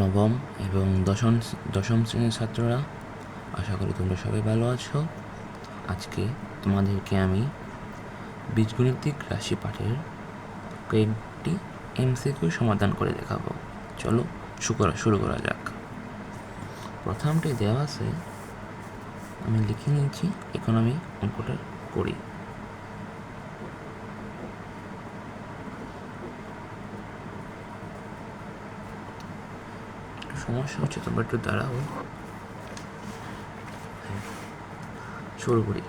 নবম এবং দশম শ্রেণীর ছাত্ররা, আশা করি তোমরা সবাই ভালো আছো। আজকে তোমাদেরকে আমি বীজগণিতিক রাশি পাঠের কয়েকটি এমসিকিউ সমাধান করে দেখাবো। চলো শুরু করা যাক। প্রথমটি দেওয়া আছে, আমি লিখে নিয়েছি, এখন আমি অঙ্কটা করি। সমস্যা হচ্ছে, তোমরা একটু দাঁড়াও, শুরু করি।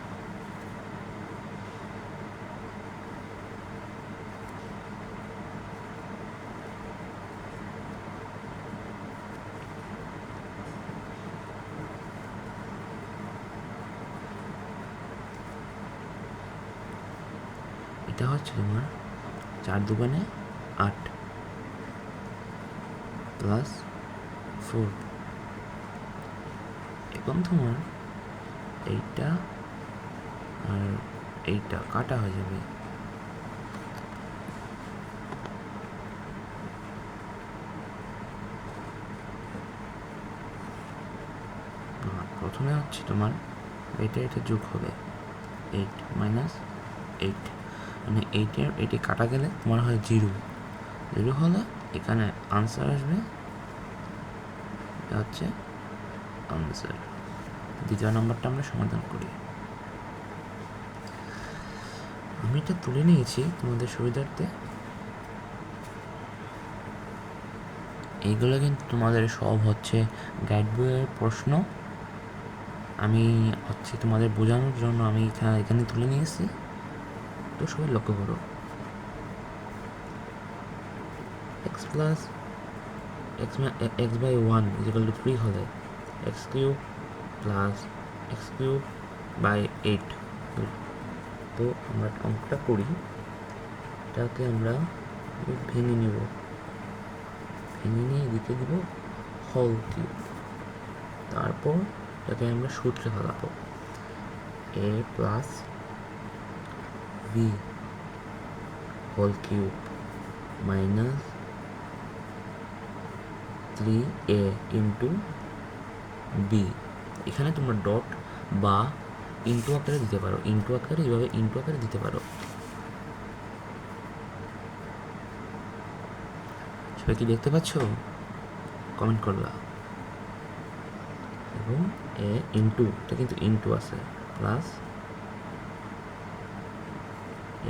এটা হচ্ছে তোমার 4 দুগুণে 8 প্লাস 4, এবং তোমার এইটা আর এইটা কাটা হয়ে যাবে। প্রথমে হচ্ছে তোমার এটা যোগ হবে 8 মাইনাস 8, মানে 8 কাটা গেলে তোমার হয় 0 হলে এখানে আনসার আসবে, এটা হচ্ছে আনসার। দ্বিতীয় নম্বরটা আমরা সমাধান করি। আমি এটা তুলে নিয়েছি তোমাদের সুবিধার্থে। এইগুলো কিন্তু তোমাদের সব হচ্ছে গাইড বইয়ের প্রশ্ন। আমি হচ্ছে তোমাদের বোঝানোর জন্য আমি এখানে তুলে নিয়েছি, তো সবাই লক্ষ্য করো। X plus x by 1 equal to 3 হলে x cube plus x cube by 8। তো আমরা অঙ্কটা করি, এটাকে আমরা ভেঙে নিয়ে এদিকে দিব হোল কিউব। তারপর এটাকে আমরা সূত্রে ফেলাবো, a plus b whole cube minus 3a into b. এখানে তোমরা ডট বা ইন্টু আকারে দিতে পারো, এইভাবে ইন্টু আকারে দিতে পারো। সবাই কি দেখতে পাচ্ছ? কমেন্ট করবা। এবং এ ইন্টু, এটা কিন্তু ইন্টু আছে, প্লাস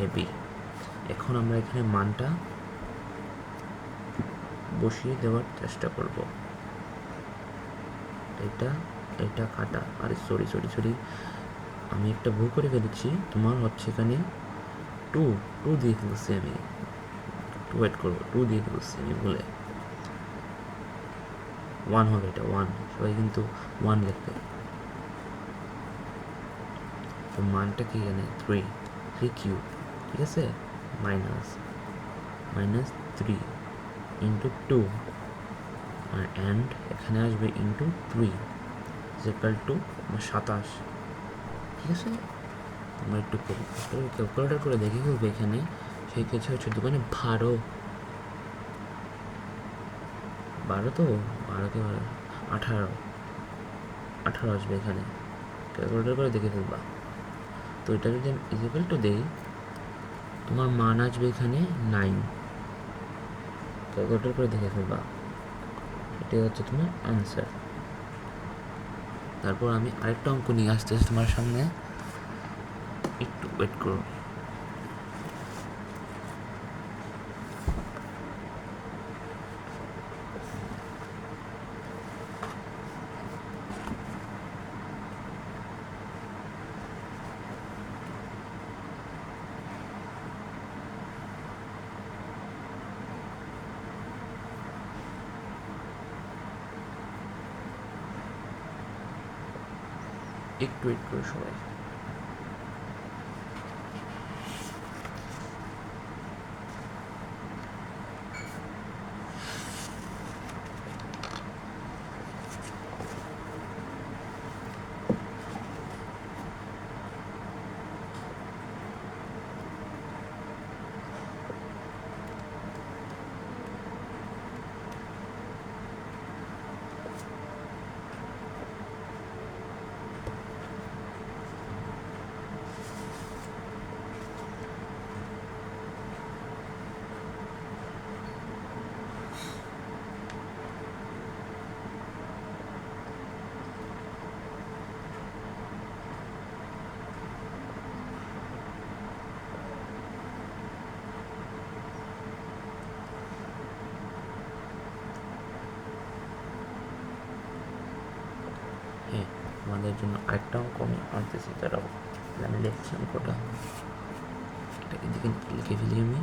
এ বি। এখন আমরা এখানে মানটা বসিয়ে দেওয়ার চেষ্টা করব। এটা কাটা, আরে সরি, আমি একটা ভুল করে ফেলেছি। তোমার হচ্ছে এখানে টু দিয়ে ফেলছি আমি, ওয়েট করবো, 2 দিয়ে ফেলছি আমি ভুলে। 1 হবে, এটা 1, সবাই কিন্তু 1 লিখবে। তো মানটা কি এখানে 3 কিউব, ঠিক আছে, মাইনাস 3 ইন্টু 2, আর অ্যান্ড এখানে আসবে ইন্টু 3 ইকুয়াল টু 27, ঠিক আছে। আমরা একটু ক্যালকুলেটার করে দেখে ফেলবো। এখানে সেই কিছু হচ্ছে দোকানে 12 তো 18 আসবে এখানে, ক্যালকুলেটার করে দেখে ফেলবা। তো এটা যদি আমি ইকুয়াল টু দেই, তোমার মান আসবে এখানে 9, ক্যালকুলেটার করে দেখে ফেলবা। এটাই হচ্ছে তোমার আনসার। তারপর আমি আরেকটা অঙ্ক নিয়ে আসতেছি তোমার সামনে, একটু ওয়েট করো। একটু ওয়েট করো সবাই। তোমাদের জন্য আরেকটা অঙ্ক আমি আনতেছি, তারাও আমি লিখছি অঙ্কটা, এটা এদিকে লিখে ফেলি আমি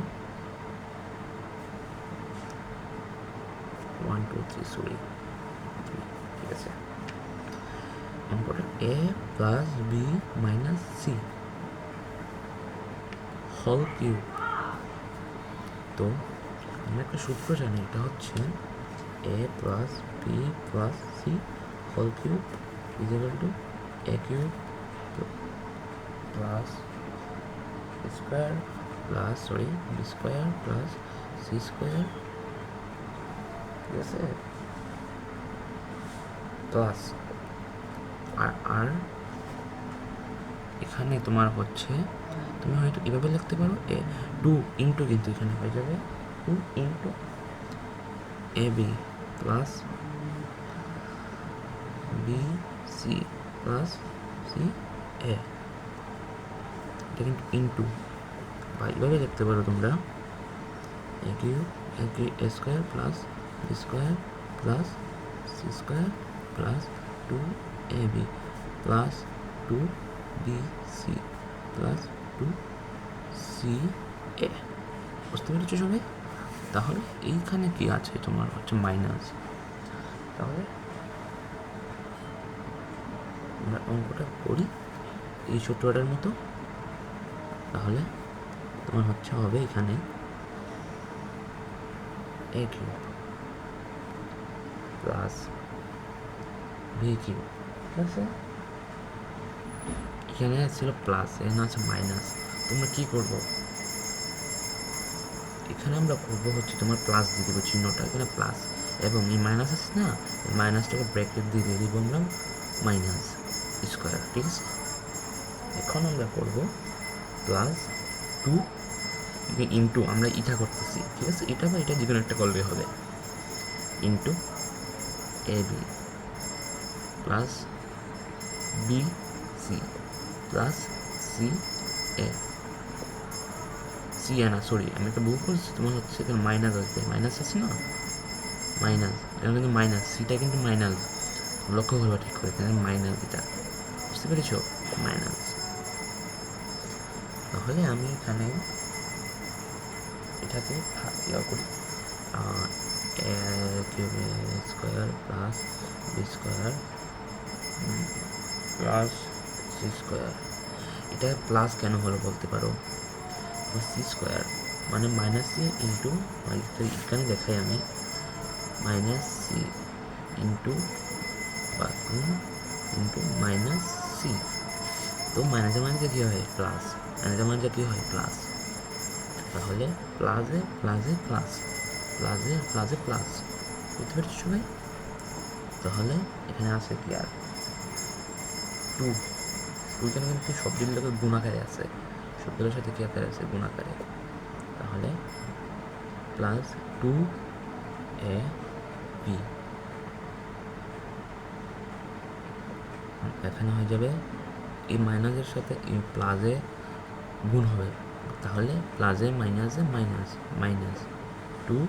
1 2 3 সরি, ঠিক আছে। অঙ্কটা a plus b minus c whole cube. তো আমরা একটা সূত্র জানি, এটা হচ্ছে a plus b plus c whole cube is equal to a cube plus square plus b square plus c square, ঠিক আছে, প্লাস আর এখানে তোমার হচ্ছে, তুমি হয়তো এভাবে লিখতে পারো 2 ইন্টু, কিন্তু এখানে হয়ে যাবে 2 into a b plus b c plus c a, এটা কিন্তু ইন্টু, বা এইভাবে লিখতে পারো তোমরা a cube a square plus b square plus c square plus 2 a b plus 2 b c plus 2 c a. বুঝতে পেরেছো সবাই? তাহলে এইখানে কি আছে, তোমার হচ্ছে মাইনাস। তাহলে আমরা অঙ্কটা করি এই ছোটটার মতো। তাহলে তোমার হচ্ছে হবে এখানে এ কিউব প্লাস ভি কিউব, ঠিক আছে। এখানে ছিল প্লাস, এখানে আছে মাইনাস। তোমরা কি করবো, এখানে আমরা করবো হচ্ছে তোমার প্লাস দিয়ে দেবো চিহ্নটা, এখানে প্লাস, এবং এই মাইনাস আছে না, এই মাইনাসটাকে ব্র্যাকেট দিয়ে দিয়ে দিব আমরা মাইনাস স্কোয়ার, ঠিক আছে। এখন আমরা করবো প্লাস 2 ইন্টু, আমরা ইটা করতেছি, ঠিক আছে, এটা বা এটা যে কোনো একটা করলে হবে, into a b plus b c plus c a, c a না সরি, আমি একটা ভুল করছি, তোমার হচ্ছে এখানে মাইনাস আসবে, মাইনাস আছে না, মাইনাস, এটা কিন্তু মাইনাস, সিটা কিন্তু মাইনাস, লক্ষ্য করবা ঠিক করে, এখানে মাইনাস, এটা বুঝতে পেরেছো, মাইনাস। তাহলে আমি এখানে এটাকে ইয়া করি, a cube square plus b square plus c square. এটা প্লাস কেন হলো বলতে পারো, সি স্কোয়ার মানে মাইনাস সি ইন্টু, এখানে দেখাই আমি মাইনাস সি ইন্টু বা ইন্টু মাইনাস সি। তো মাইনাসে মাইনাসে কী হয় প্লাস, মাইনাসে মাইনাসে কী হয় প্লাস। তাহলে প্লাসে প্লাসে প্লাস, প্লাসে প্লাসে প্লাস, বুঝতে পেরেছি সবাই? তাহলে এখানে আছে কি আর 2, এখানে কিন্তু সবগুলোকে গুণাকারে আছে, সবগুলোর সাথে কি আকারে আছে গুণাকারে। তাহলে প্লাস 2 এ বি, এখানে হয়ে যাবে এই মাইনাসের সাথে এই প্লাসে গুণ হবে, তাহলে প্লাসে মাইনাসে মাইনাস, মাইনাস 2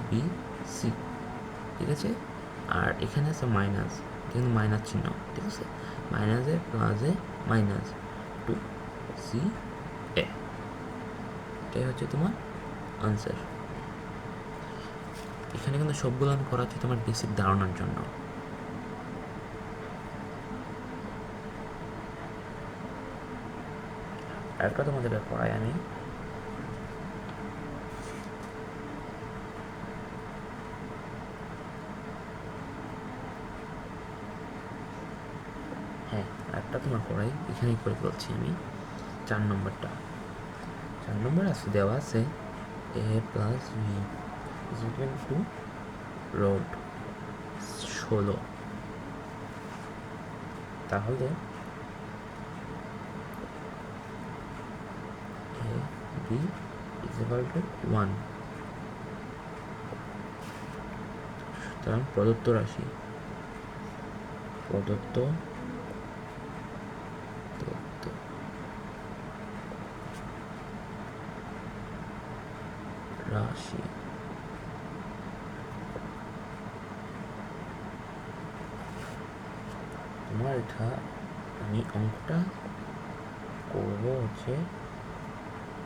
বি সি, ঠিক আছে। আর এখানে আছে মাইনাস, কিন্তু মাইনাস চিহ্ন, ঠিক আছে, মাইনাসে প্লাসে মাইনাস 2 সি এ, এটাই হচ্ছে তোমার আনসার। এখানে কিন্তু সবগুলো আমি করাচ্ছি তোমার বেসিক ধারণার জন্য। আরেকটা তোমাদের পড়াই আমি, হ্যাঁ আরেকটা তোমার পড়াই, এখানেই করে বলছি আমি 4 নম্বরটা। 4 নম্বর আছে, দেওয়া আছে a plus b is equal to root 16। তাহলে a b is equal to 1, সুতরাং প্রদত্ত রাশি, প্রদত্ত রাশি তোমার এটা আমি অঙ্কটা করবো হচ্ছে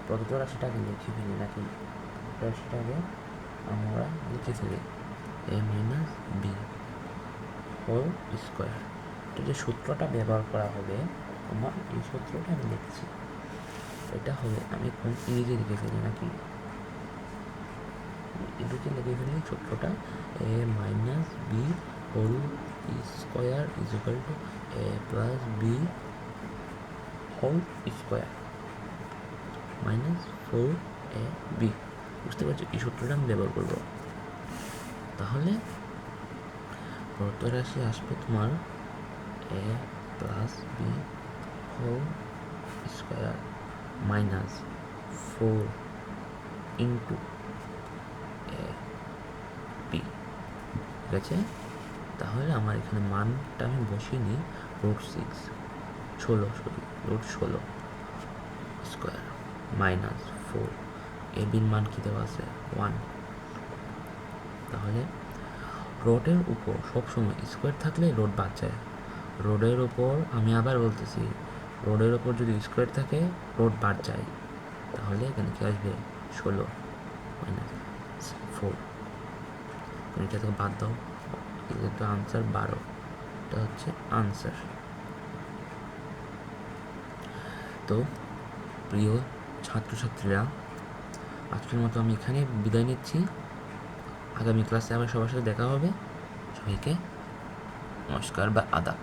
প্রদত্ত রাশিটাকে লিখে ফেলি নাকি রাশিটাকে আমরা লিখে ফেলি এ মাইনাস বি হোল স্কোয়ার। তো যে সূত্রটা ব্যবহার করা হবে আমার এই সূত্রটা আমি লিখছি, এটা হবে আমি কোন ইংরেজি লিখে ফেলি নাকি ইংরেজি লিখে ফেলি সূত্রটা a minus b whole square is equal to a plus b whole square minus 4ab। বুঝতে পারছো, এই সূত্রটা আমি ব্যবহার করবো। তাহলে প্রদত্ত রাশি আসবে তোমার a plus b whole square minus 4 into a b. ঠিক আছে, তাহলে আমার এখানে মানটা আমি বসিয়ে নিই √16 স্কোয়ার মাইনাস 4 এ বির মান কী দেওয়া আছে 1। তাহলে রোডের উপর সবসময় স্কোয়ার থাকলে রোড বাদ যায়। রোডের ওপর আমি আবার বলতেছি, রোডের ওপর যদি স্কোয়ার থাকে রোড বাদ যায়। তাহলে এখানে কী আসবে 16 মাইনাস 4, এটা থেকে বাদ দাও, এটা আনসার 12, এটা হচ্ছে আনসার। তো প্রিয় ছাত্রছাত্রীরা, আজকের মতো আমি এখানে বিদায় নিচ্ছি। আগামী ক্লাসে আবার সবার সাথে দেখা হবে। সবাইকে নমস্কার বা আদাব।